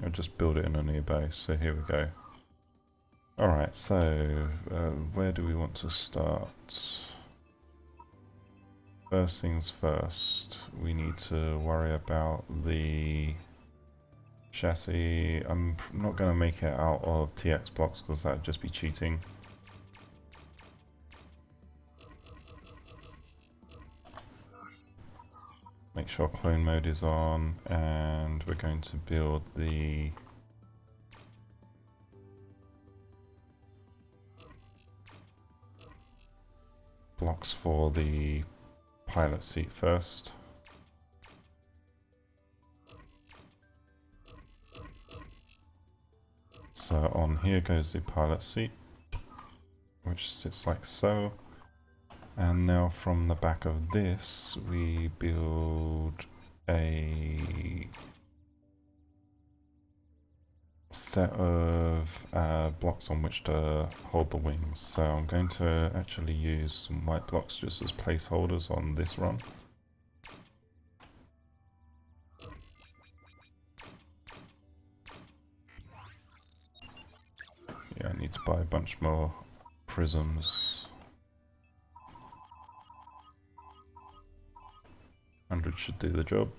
I'll just build it in a new base. So here we go. Alright, so where do we want to start? First things first, we need to worry about the chassis. I'm not going to make it out of TX blocks because that would just be cheating. Make sure clone mode is on, and we're going to build the blocks for the pilot seat first. So on here goes the pilot seat, which sits like so. And now from the back of this, we build a set of blocks on which to hold the wings. So I'm going to actually use some white blocks just as placeholders on this run. Yeah, I need to buy a bunch more prisms. 100 should do the job.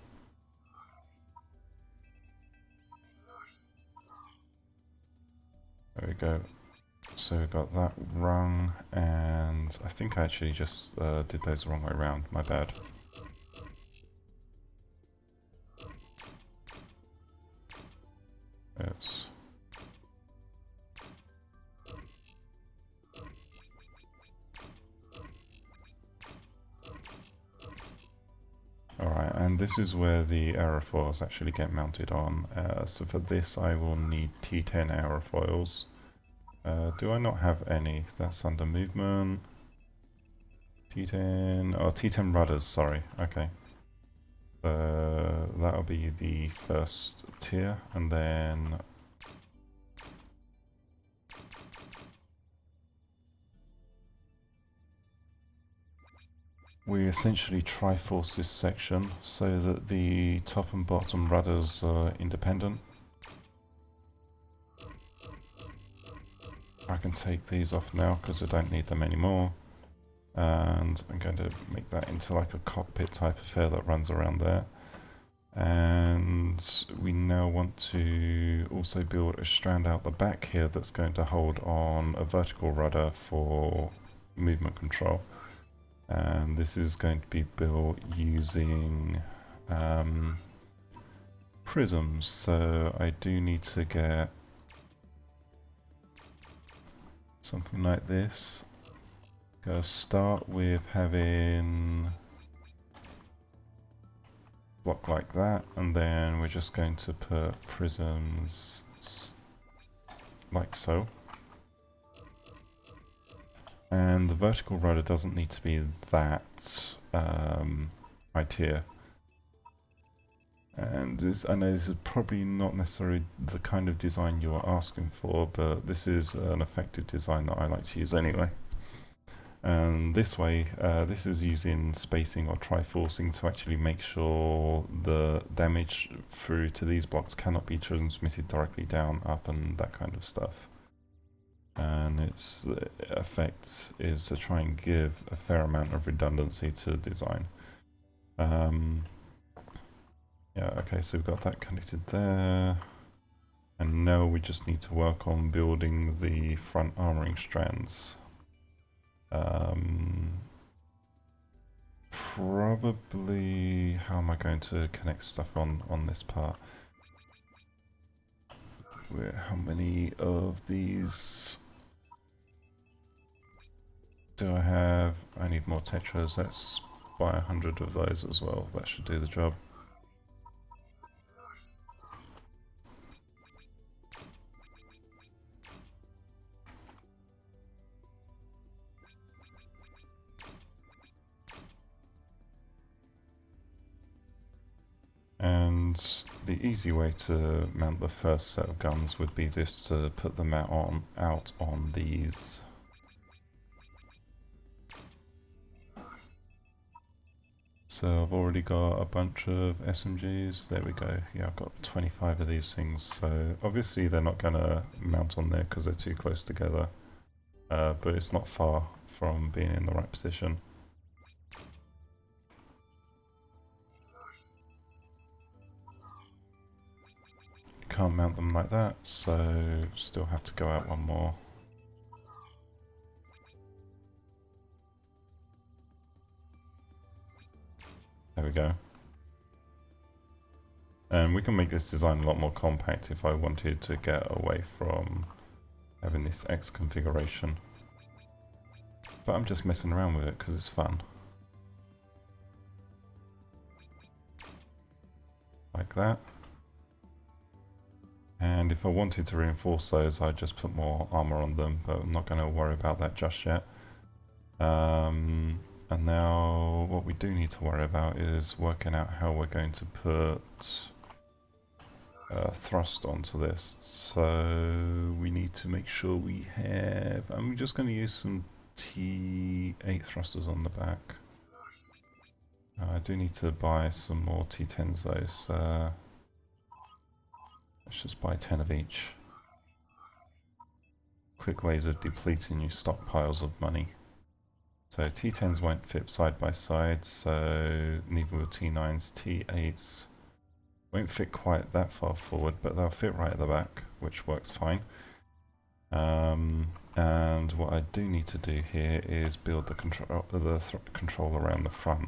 There we go. So we got that rung, and I think I actually just did those the wrong way around. My bad. It's alright, and this is where the aerofoils actually get mounted on. So for this I will need T10 aerofoils. Do I not have any? That's under movement. T10, oh T10 rudders, sorry, okay. That'll be the first tier, and then we essentially triforce this section so that the top and bottom rudders are independent. I can take these off now because I don't need them anymore. And I'm going to make that into like a cockpit type affair that runs around there. And we now want to also build a strand out the back here that's going to hold on a vertical rudder for movement control. And this is going to be built using prisms, so I do need to get something like this. Gonna start with having block like that, and then we're just going to put prisms like so. And the vertical rudder doesn't need to be that high tier. And this, I know this is probably not necessarily the kind of design you are asking for, but this is an effective design that I like to use anyway. And this way, this is using spacing or triforcing to actually make sure the damage through to these blocks cannot be transmitted directly down, up, and that kind of stuff. And its effect is to try and give a fair amount of redundancy to design. Yeah, okay, so we've got that connected there. And now we just need to work on building the front armoring strands. Probably, how am I going to connect stuff on this part? How many of these do I have? I need more tetras. Let's buy 100 of those as well. That should do the job. And the easy way to mount the first set of guns would be just to put them out on these So I've already got a bunch of SMGs. There we go. Yeah, I've got 25 of these things. So obviously they're not going to mount on there because they're too close together. But it's not far from being in the right position. Can't mount them like that, so still have to go out one more. There we go. And we can make this design a lot more compact if I wanted to get away from having this X configuration. But I'm just messing around with it because it's fun. Like that. And if I wanted to reinforce those, I'd just put more armor on them, but I'm not going to worry about that just yet. And now what we do need to worry about is working out how we're going to put thrust onto this. So we need to make sure we have... I'm just going to use some T8 thrusters on the back. I do need to buy some more T10s though, so let's just buy 10 of each. Quick ways of depleting your stockpiles of money. So T10s won't fit side by side, so neither will T9s. T8s won't fit quite that far forward, but they'll fit right at the back, which works fine. And what I do need to do here is build the control around the front.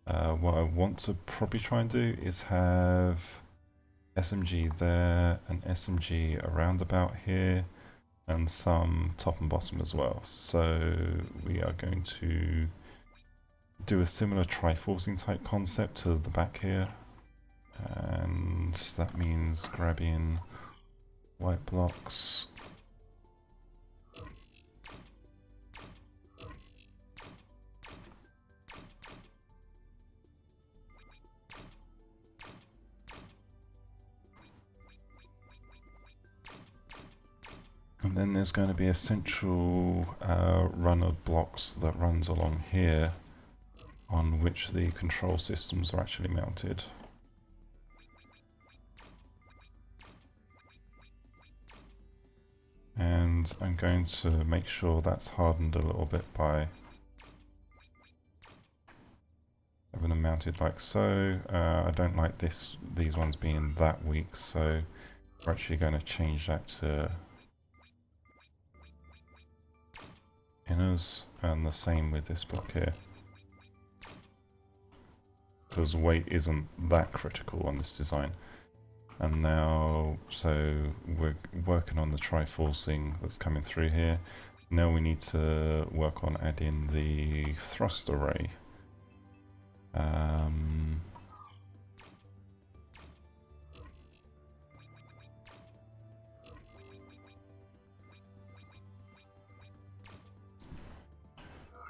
What I want to probably try and do is have SMG there, and SMG around about here, and some top and bottom as well. So we are going to do a similar triforcing type concept to the back here, and that means grabbing white blocks. And then there's going to be a central run of blocks that runs along here, on which the control systems are actually mounted. And I'm going to make sure that's hardened a little bit by having them mounted like so. I don't like these ones being that weak, so we're actually going to change that to inners, and the same with this block here, because weight isn't that critical on this design. And now, so we're working on the triforcing that's coming through here. Now we need to work on adding the thrust array.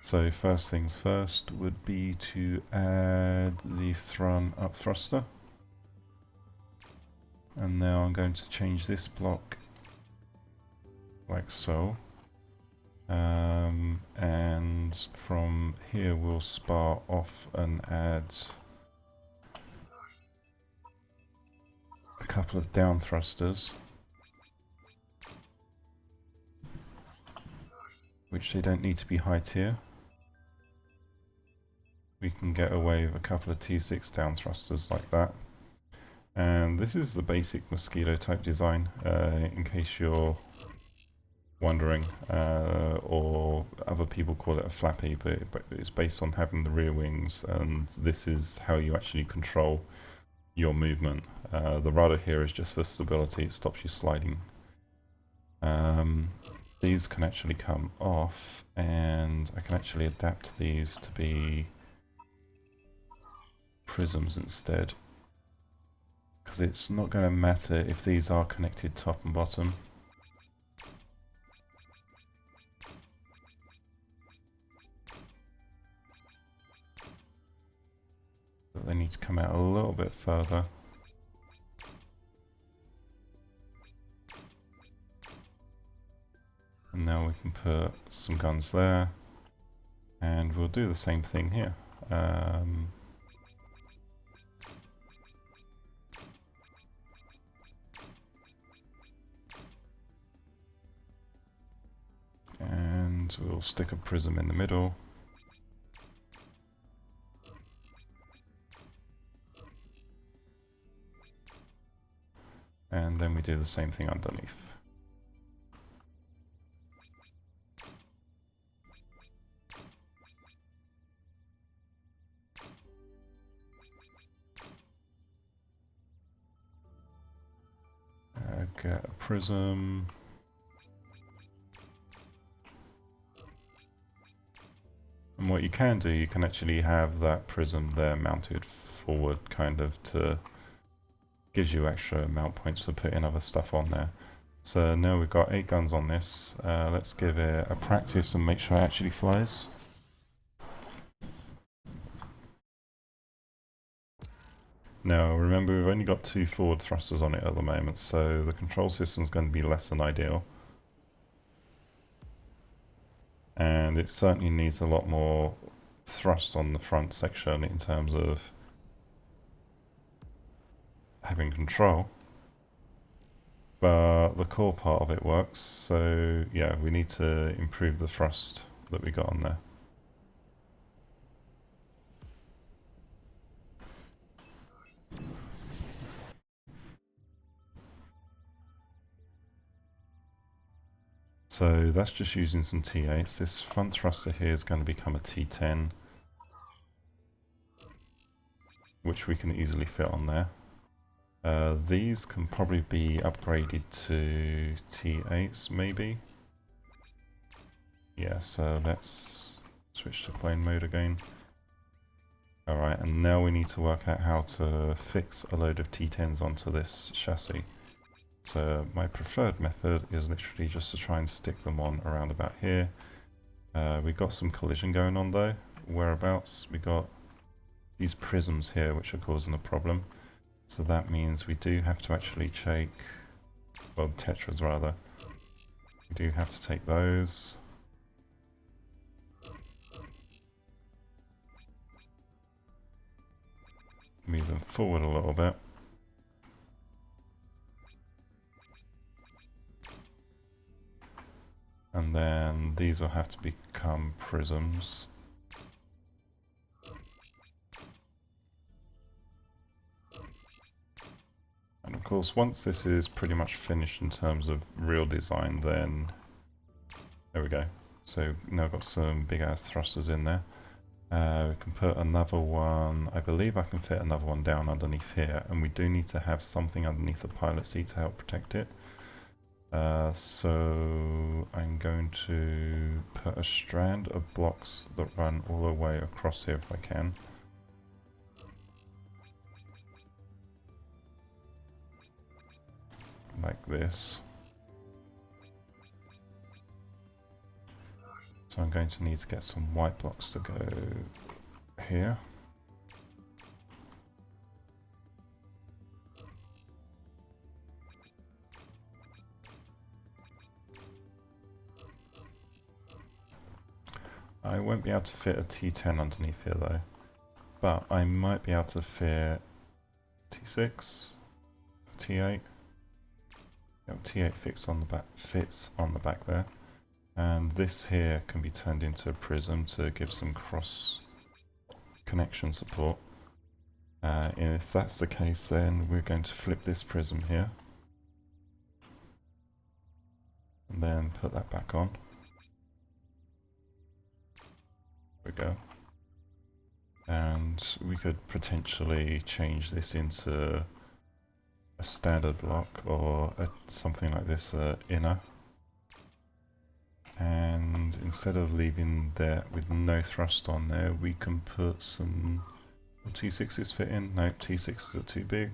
So first things first would be to add the front up thruster. And now I'm going to change this block like so. And from here we'll spar off and add a couple of down thrusters, which they don't need to be high tier. We can get away with a couple of T6 down thrusters like that. And this is the basic mosquito type design, in case you're wondering, or other people call it a flappy, but it's based on having the rear wings, and this is how you actually control your movement. The rudder here is just for stability, it stops you sliding. These can actually come off, and I can actually adapt these to be prisms instead, because it's not going to matter if these are connected top and bottom. But they need to come out a little bit further. And now we can put some guns there, and we'll do the same thing here. So we'll stick a prism in the middle. And then we do the same thing underneath. Get a prism. And what you can do, you can actually have that prism there mounted forward, kind of, to gives you extra mount points for putting other stuff on there. So now we've got 8 guns on this. Let's give it a practice and make sure it actually flies. Now remember, we've only got 2 forward thrusters on it at the moment, so the control system is going to be less than ideal. And it certainly needs a lot more thrust on the front section in terms of having control. But the core part of it works, so yeah, we need to improve the thrust that we got on there. So that's just using some T8s. This front thruster here is going to become a T10, which we can easily fit on there. These can probably be upgraded to T8s maybe. Yeah, so let's switch to plane mode again. Alright, and now we need to work out how to fix a load of T10s onto this chassis. So my preferred method is literally just to try and stick them on around about here. We've got some collision going on though. Whereabouts? We got these prisms here which are causing a problem. So that means we do have to actually take, well, tetras rather. We do have to take those. Move them forward a little bit. And then these will have to become prisms. And of course, once this is pretty much finished in terms of real design, then there we go. So now I've got some big ass thrusters in there. We can put another one, I believe I can fit another one down underneath here, and we do need to have something underneath the pilot seat to help protect it. So I'm going to put a strand of blocks that run all the way across here if I can. Like this. So I'm going to need to get some white blocks to go here. I won't be able to fit a T10 underneath here though, but I might be able to fit T6, T8. Yep, T8 fits on the back there, and this here can be turned into a prism to give some cross connection support. And if that's the case, then we're going to flip this prism here, and then put that back on. There we go. And we could potentially change this into a standard block or something like this, inner. And instead of leaving that with no thrust on there, we can put some T6s fit in. No, T6s are too big,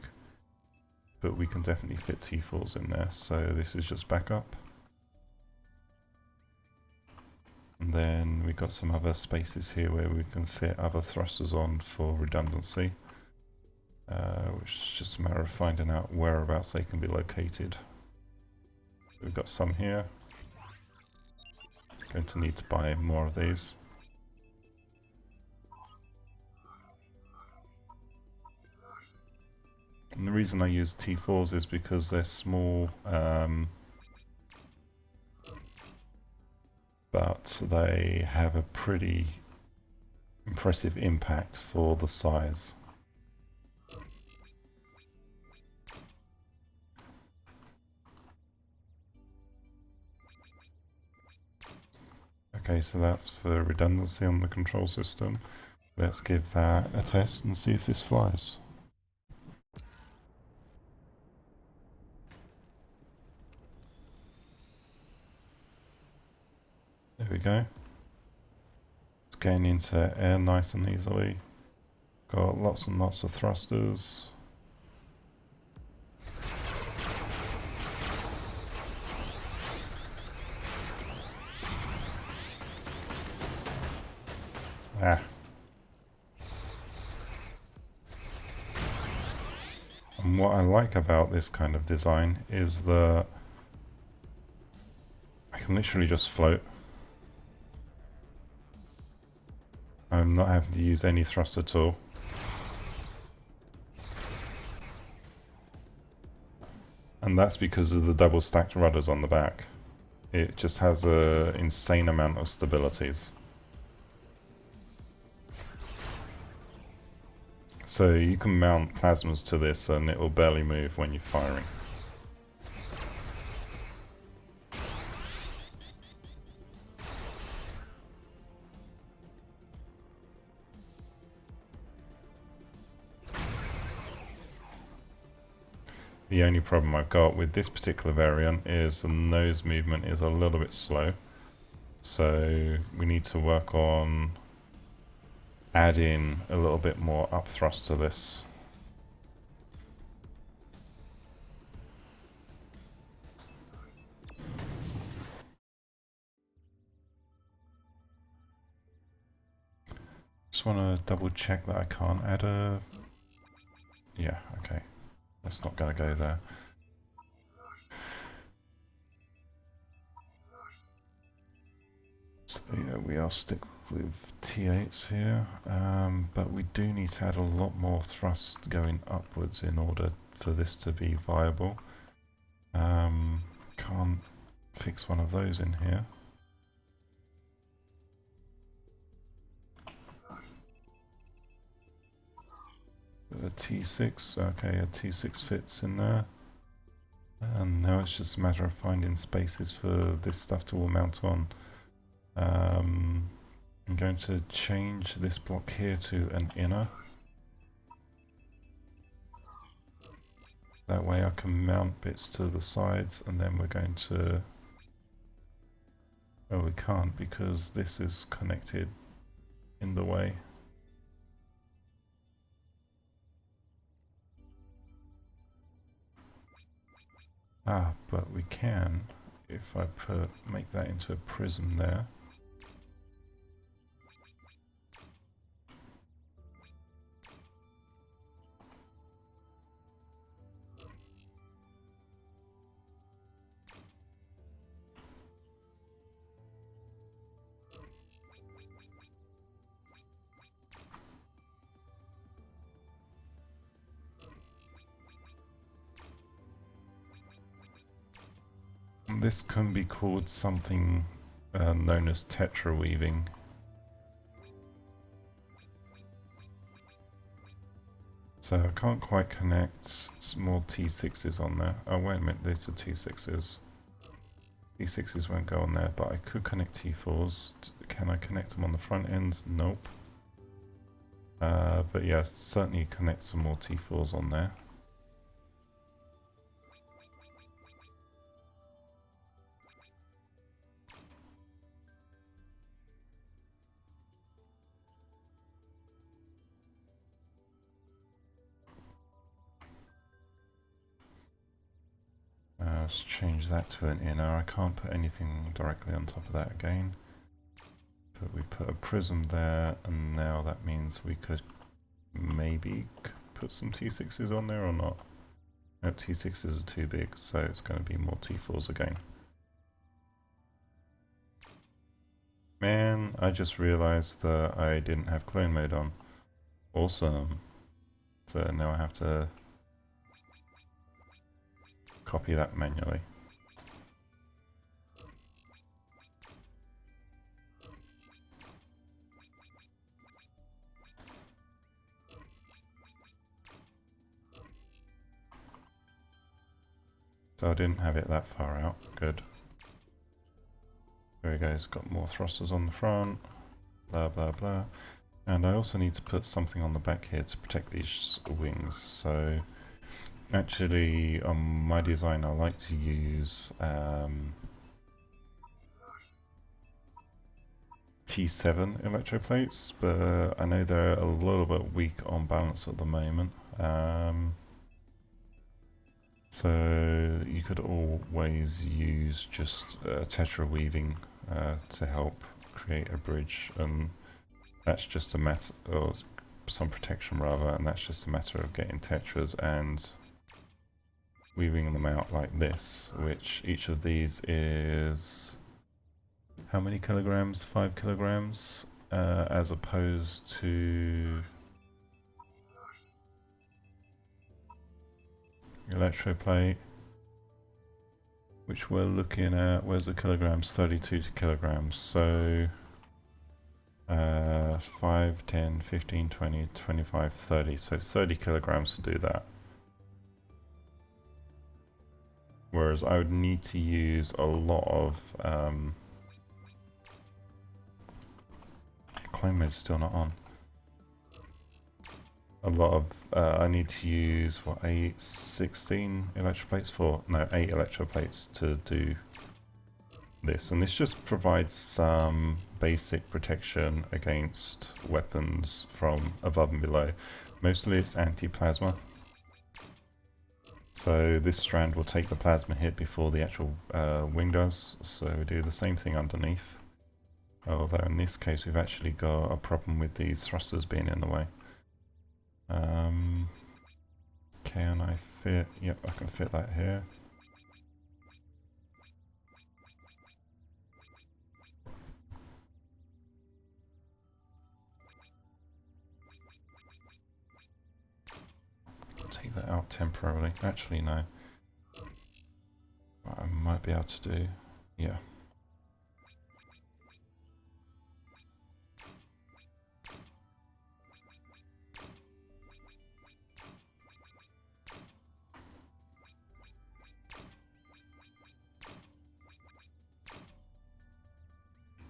but we can definitely fit T4s in there. So this is just backup. And then we've got some other spaces here where we can fit other thrusters on for redundancy, which is just a matter of finding out whereabouts they can be located. So we've got some here. Going to need to buy more of these. And the reason I use T4s is because they're small. but they have a pretty impressive impact for the size. Okay, so that's for redundancy on the control system. Let's give that a test and see if this flies. There we go. It's getting into air nice and easily. Got lots and lots of thrusters. Ah. And what I like about this kind of design is that I can literally just float. I'm not having to use any thrust at all. And that's because of the double stacked rudders on the back. It just has an insane amount of stabilities. So you can mount plasmas to this and it will barely move when you're firing. The only problem I've got with this particular variant is the nose movement is a little bit slow. So we need to work on adding a little bit more up thrust to this. Just want to double check that I can't add a... Yeah, okay. That's not going to go there. So yeah, we are stick with T8s here, but we do need to add a lot more thrust going upwards in order for this to be viable. Can't fix one of those in here. A T6, okay, a T6 fits in there. And now it's just a matter of finding spaces for this stuff to all mount on. I'm going to change this block here to an inner. That way I can mount bits to the sides, and then we're going to... Oh, we can't because this is connected in the way. Ah, but we can if I make that into a prism there. This can be called something known as tetra weaving. So I can't quite connect small T6s on there. Oh wait a minute, these are T6s. T6s won't go on there, but I could connect T4s. Can I connect them on the front ends? Nope. But yeah, certainly connect some more T4s on there. Let's change that to an inner. I can't put anything directly on top of that again. But we put a prism there, and now that means we could maybe put some T6s on there or not. No, T6s are too big, so it's going to be more T4s again. Man, I just realized that I didn't have clone mode on. Awesome. So now I have to copy that manually. So I didn't have it that far out. Good. There we go, it's got more thrusters on the front. Blah blah blah. And I also need to put something on the back here to protect these wings. So actually on my design I like to use T7 electroplates, but I know they're a little bit weak on balance at the moment. So you could always use just tetra weaving to help create a bridge, and that's just a matter, or some protection rather, and that's just a matter of getting tetras and weaving them out like this, which each of these is how many kilograms? 5 kilograms, as opposed to electroplate, which we're looking at, where's the kilograms? 32 kilograms. So 5, 10, 15, 20, 25, 30. So 30 kilograms to do that. Whereas I would need to use a lot of clone mode's still not on. A lot of I need to use what, 16 electroplates for? No, 8 electroplates to do this, and this just provides some basic protection against weapons from above and below. Mostly it's anti-plasma, so this strand will take the plasma hit before the actual wing does, so we do the same thing underneath, although in this case we've actually got a problem with these thrusters being in the way. Can I fit? Yep, I can fit that here. Take that out temporarily. Actually, no. What I might be able to do, yeah.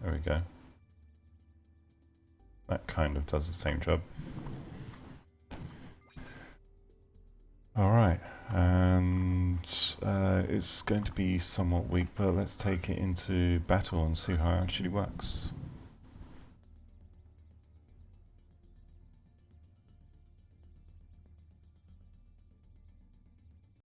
There we go. That kind of does the same job. Alright, and it's going to be somewhat weak, but let's take it into battle and see how it actually works.